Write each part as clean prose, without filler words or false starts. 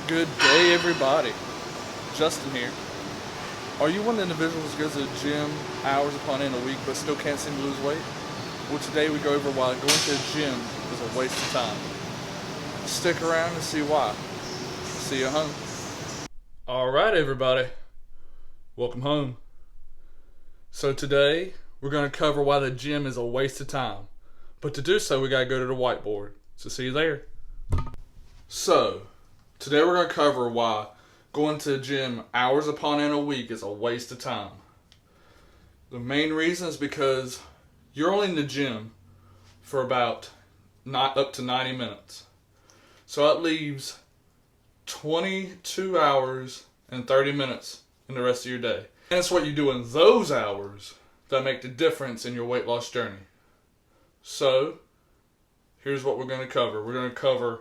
Good day, everybody. Justin here. Are you one of the individuals who goes to the gym hours upon end a week but still can't seem to lose weight? Well, today we go over why going to the gym is a waste of time. Stick around and see why. See you at home. Alright, everybody. Welcome home. So today we're going to cover why the gym is a waste of time. But to do so, we got to go to the whiteboard. So see you there. So, today we're going to cover why going to the gym hours upon end a week is a waste of time. The main reason is because you're only in the gym for about not up to 90 minutes. So that leaves 22 hours and 30 minutes in the rest of your day. And it's what you do in those hours that make the difference in your weight loss journey. So, here's what we're going to cover. We're going to cover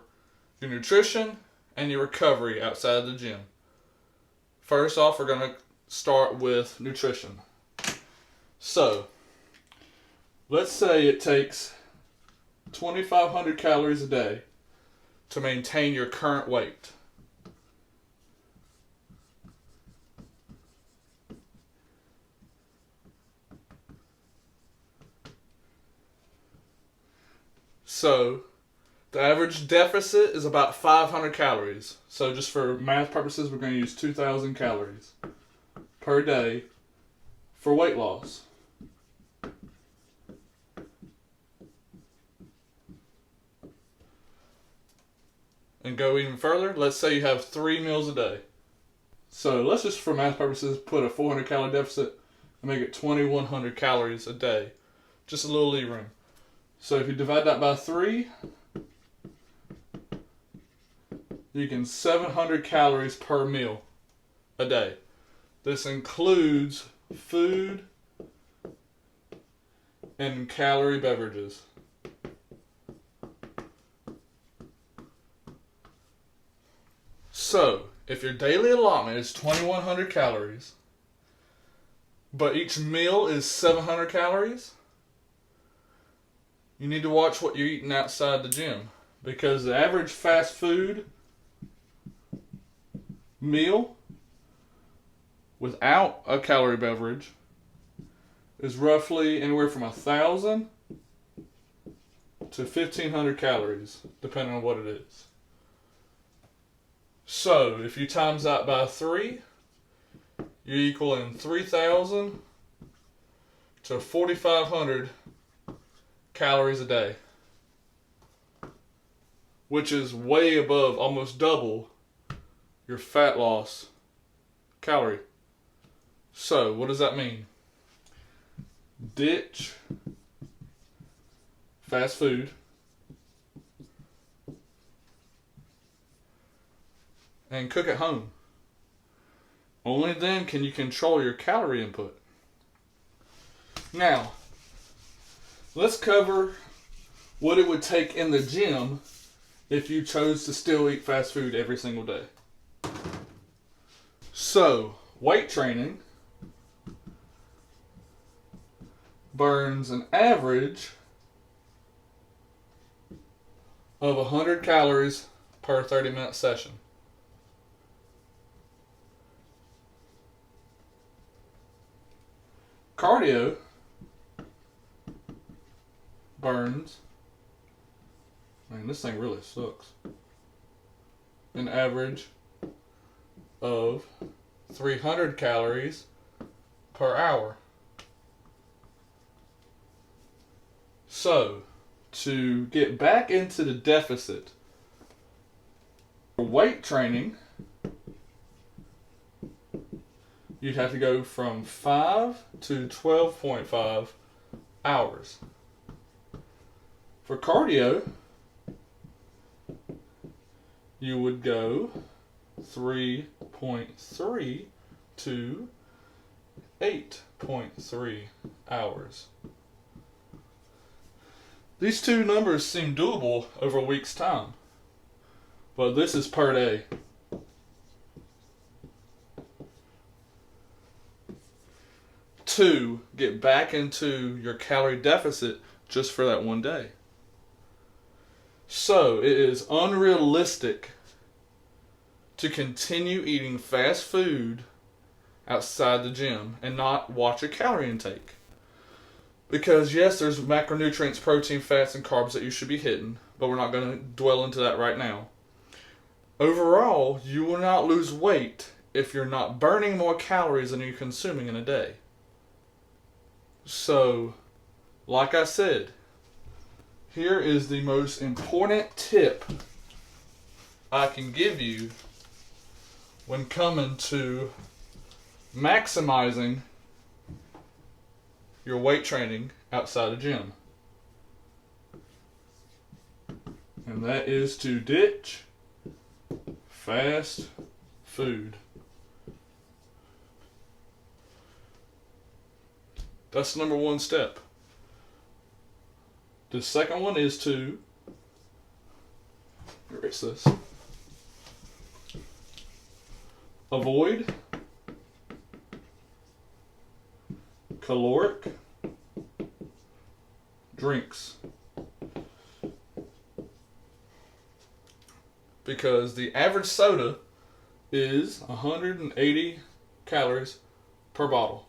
your nutrition and your recovery outside of the gym. First off, we're going to start with nutrition. So, let's say it takes 2,500 calories a day to maintain your current weight. So, the average deficit is about 500 calories. So just for math purposes, we're going to use 2,000 calories per day for weight loss. And go even further, let's say you have 3 meals a day. So let's just, for math purposes, put a 400 calorie deficit and make it 2,100 calories a day. Just a little leeway room. So if you divide that by 3, you get 700 calories per meal a day. This includes food and calorie beverages. So, if your daily allotment is 2,100 calories, but each meal is 700 calories, you need to watch what you're eating outside the gym, because the average fast food meal without a calorie beverage is roughly anywhere from 1,000 to 1,500 calories, depending on what it is. So, if you times that by 3, you're equaling 3,000 to 4,500 calories a day, which is way above, almost double your fat loss calorie. So, what does that mean? Ditch fast food and cook at home. Only then can you control your calorie input. Now, let's cover what it would take in the gym if you chose to still eat fast food every single day. So, weight training burns an average of 100 calories per 30-minute session. Cardio burns, man, this thing really sucks, an average of 300 calories per hour. So, to get back into the deficit, for weight training, you'd have to go from 5 to 12.5 hours. For cardio, you would go 3.3 to 8.3 hours. These two numbers seem doable over a week's time, but this is per day. To get back into your calorie deficit just for that one day. So it is unrealistic to continue eating fast food outside the gym and not watch your calorie intake. Because yes, there's macronutrients, protein, fats, and carbs that you should be hitting, but we're not going to dwell into that right now. Overall, you will not lose weight if you're not burning more calories than you're consuming in a day. So, like I said, here is the most important tip I can give you when coming to maximizing your weight training outside the gym. And that is to ditch fast food. That's the number one step. The second one is to erase this. Avoid caloric drinks. Because the average soda is 180 calories per bottle.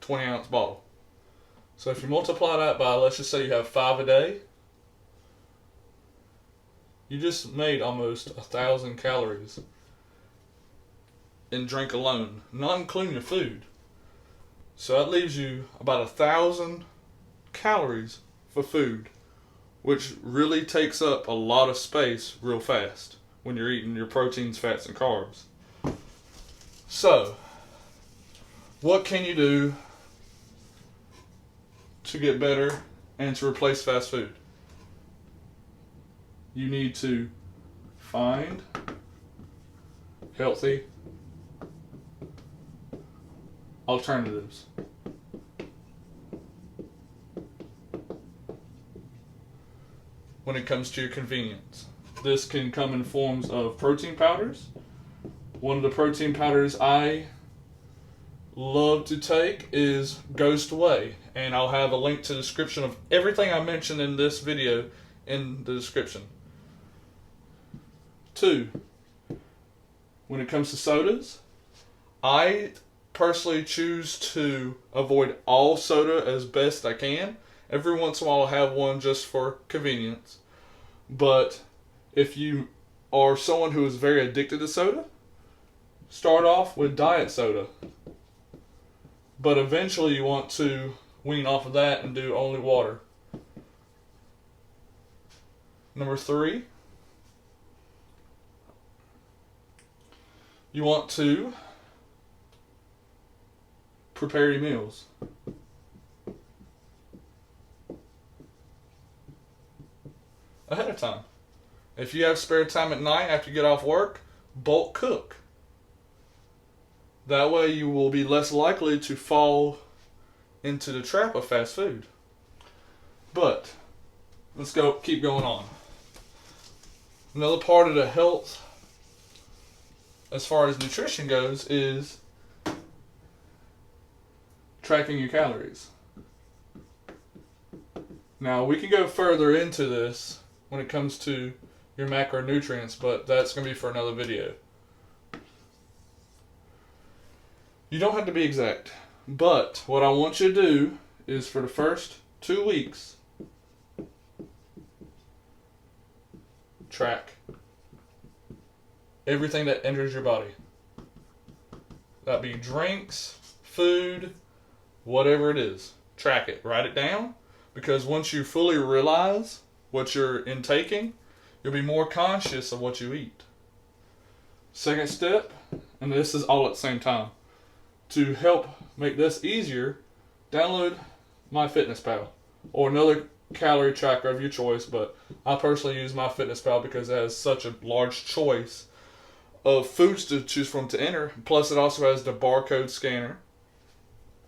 20-ounce bottle. So if you multiply that by, let's just say you have 5 a day, you just made almost 1,000 calories in drink alone, not including your food. So that leaves you about 1,000 calories for food, which really takes up a lot of space real fast when you're eating your proteins, fats, and carbs. So, what can you do to get better and to replace fast food? You need to find healthy alternatives. When it comes to your convenience, this can come in forms of protein powders. One of the protein powders I love to take is Ghost Whey, and I'll have a link to the description of everything I mentioned in this video in the description. 2, when it comes to sodas, I personally choose to avoid all soda as best I can. Every once in a while I'll have one just for convenience. But if you are someone who is very addicted to soda, start off with diet soda. But eventually you want to wean off of that and do only water. Number 3, you want to prepare your meals. Ahead of time. If you have spare time at night after you get off work, bulk cook. That way you will be less likely to fall into the trap of fast food. But let's keep going on. Another part of the health as far as nutrition goes is tracking your calories. Now we can go further into this when it comes to your macronutrients, but that's going to be for another video. You don't have to be exact, but what I want you to do is for the first 2 weeks, track everything that enters your body. That be drinks, food, whatever it is. Track it, write it down, because once you fully realize what you're intaking, you'll be more conscious of what you eat. Second step, and this is all at the same time, to help make this easier, download MyFitnessPal or another calorie tracker of your choice, but I personally use MyFitnessPal because it has such a large choice of foods to choose from to enter. Plus it also has the barcode scanner,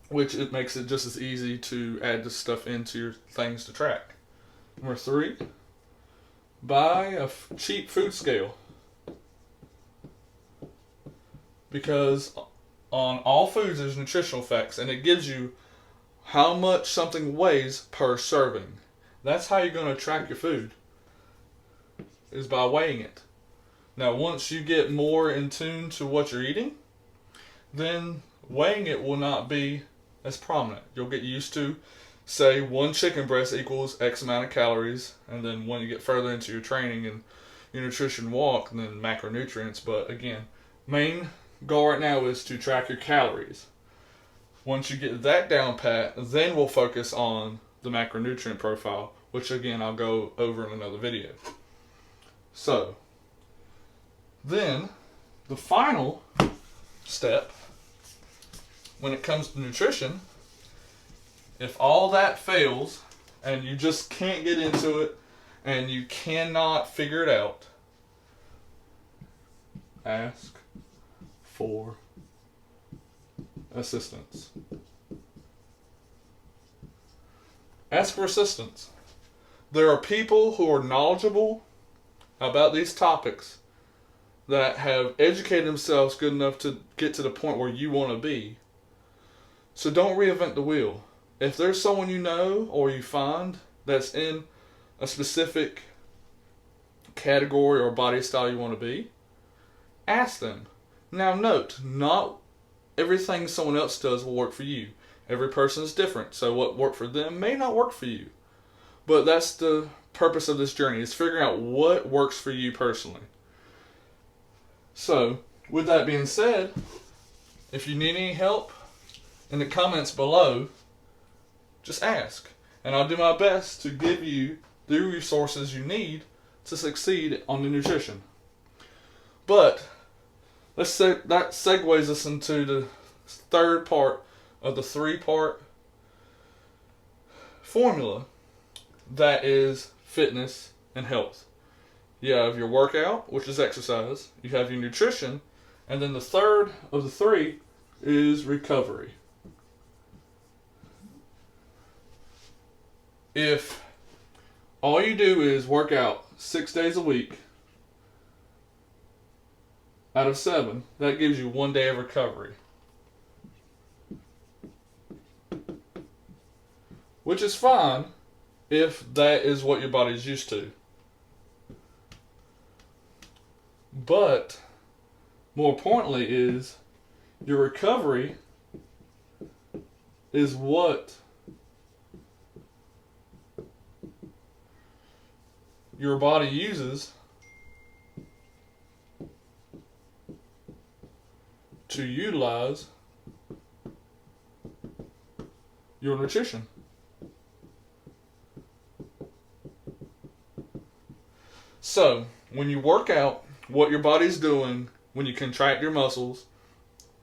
which it makes it just as easy to add this stuff into your things to track. Number 3, buy a cheap food scale. Because on all foods there's nutritional facts, and it gives you how much something weighs per serving. That's how you're going to track your food. is by weighing it. Now, once you get more in tune to what you're eating, then weighing it will not be as prominent. You'll get used to, say, one chicken breast equals X amount of calories, and then when you get further into your training and your nutrition walk, then macronutrients. But again, main goal right now is to track your calories. Once you get that down pat, then we'll focus on the macronutrient profile, which again I'll go over in another video. So, then the final step when it comes to nutrition, if all that fails and you just can't get into it and you cannot figure it out, ask for assistance. Ask for assistance. There are people who are knowledgeable about these topics that have educated themselves good enough to get to the point where you want to be. So don't reinvent the wheel. If there's someone you know or you find that's in a specific category or body style you want to be, ask them. Now note, not everything someone else does will work for you. Every person is different, so what worked for them may not work for you. But that's the purpose of this journey, is figuring out what works for you personally. So, with that being said, if you need any help, in the comments below, just ask. And I'll do my best to give you the resources you need to succeed on the nutrition. But, let's say that segues us into the third part of the three-part formula that is fitness and health. You have your workout, which is exercise. You have your nutrition. And then the third of the three is recovery. If all you do is work out 6 days a week out of 7, that gives you 1 day of recovery. Which is fine if that is what your body's used to. But more importantly is your recovery is what your body uses to utilize your nutrition. So, when you work out, what your body's doing when you contract your muscles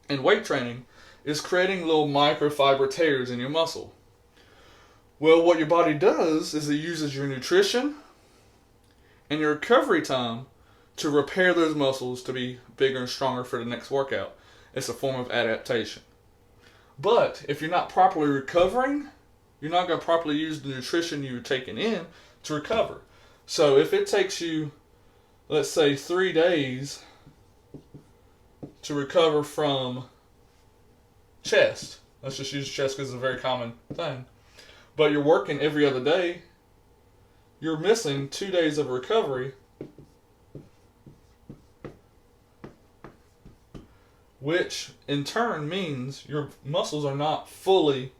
and weight training is creating little microfiber tears in your muscle. Well, what your body does is it uses your nutrition and your recovery time to repair those muscles to be bigger and stronger for the next workout. It's a form of adaptation. But if you're not properly recovering, you're not going to properly use the nutrition you're taking in to recover. So if it takes you, let's say, 3 days to recover from chest, let's just use chest because it's a very common thing, but you're working every other day, you're missing 2 days of recovery, which in turn means your muscles are not fully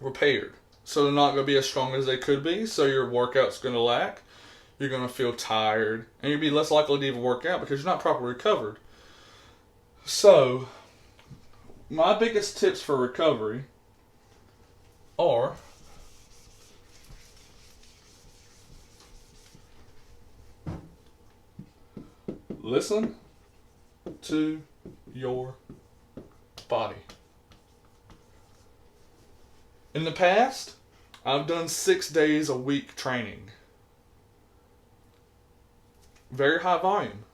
repaired. So they're not going to be as strong as they could be, so your workout's going to lack. You're going to feel tired, and you'll be less likely to even work out because you're not properly recovered. So, my biggest tips for recovery are listen to your body. In the past, I've done 6 days a week training. Very high volume.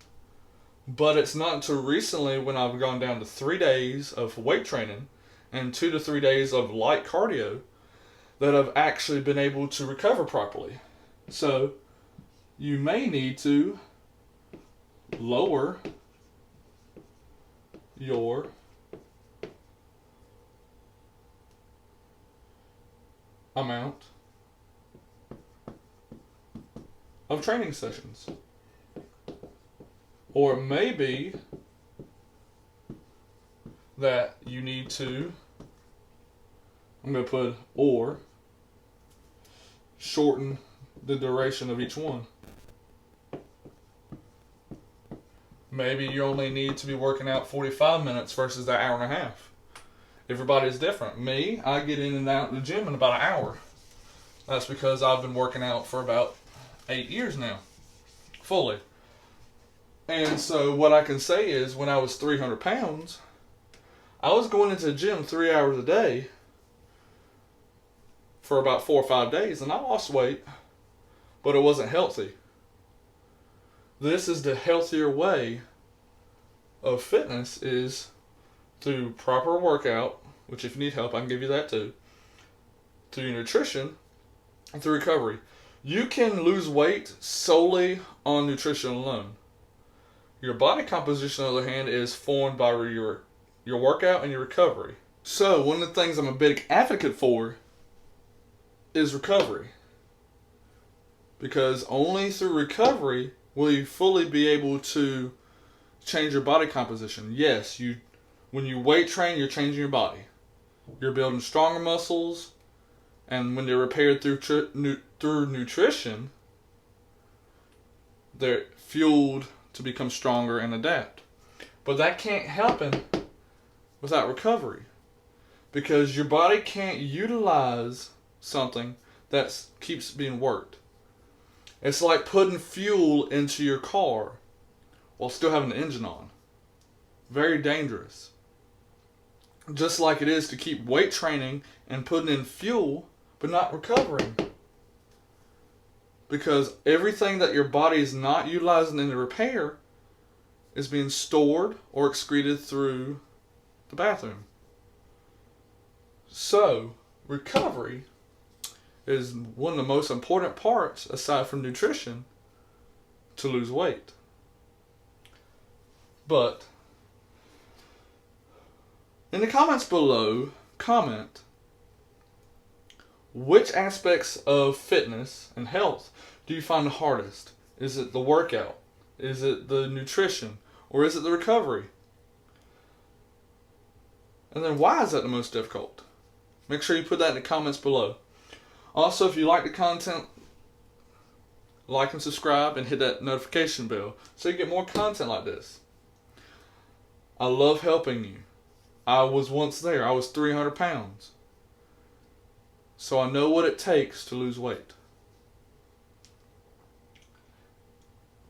But it's not until recently when I've gone down to 3 days of weight training and 2 to 3 days of light cardio that I've actually been able to recover properly. So, you may need to lower your amount of training sessions. Or it may be that you need to, I'm going to put or, shorten the duration of each one. Maybe you only need to be working out 45 minutes versus that hour and a half. Everybody's different. Me, I get in and out of the gym in about an hour. That's because I've been working out for about 8 years now, fully. And so what I can say is when I was 300 pounds, I was going into the gym 3 hours a day for about 4 or 5 days, and I lost weight, but it wasn't healthy. This is the healthier way of fitness, is through proper workout, which if you need help, I can give you that too, through nutrition, and through recovery. You can lose weight solely on nutrition alone. Your body composition, on the other hand, is formed by your workout and your recovery. So one of the things I'm a big advocate for is recovery. Because only through recovery will you fully be able to change your body composition. Yes, when you weight train, you're changing your body. You're building stronger muscles, and when they're repaired through nutrition, they're fueled to become stronger and adapt. But that can't happen without recovery, because your body can't utilize something that keeps being worked. It's like putting fuel into your car while still having the engine on. Very dangerous. Just like it is to keep weight training and putting in fuel but not recovering. Because everything that your body is not utilizing in the repair is being stored or excreted through the bathroom. So, recovery is one of the most important parts, aside from nutrition, to lose weight. But in the comments below, comment which aspects of fitness and health do you find the hardest? Is it the workout? Is it the nutrition? Or is it the recovery? And then why is that the most difficult? Make sure you put that in the comments below. Also, if you like the content, like and subscribe and hit that notification bell so you get more content like this. I love helping you. I was once there. I was 300 pounds. So I know what it takes to lose weight.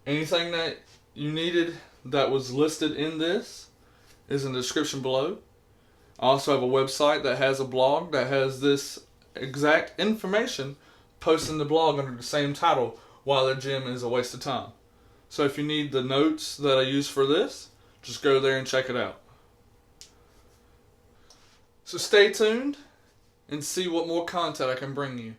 Anything that you needed that was listed in this is in the description below. I also have a website that has a blog that has this exact information posted in the blog under the same title, Why the Gym is a Waste of Time. So if you need the notes that I use for this, just go there and check it out. So stay tuned and see what more content I can bring you.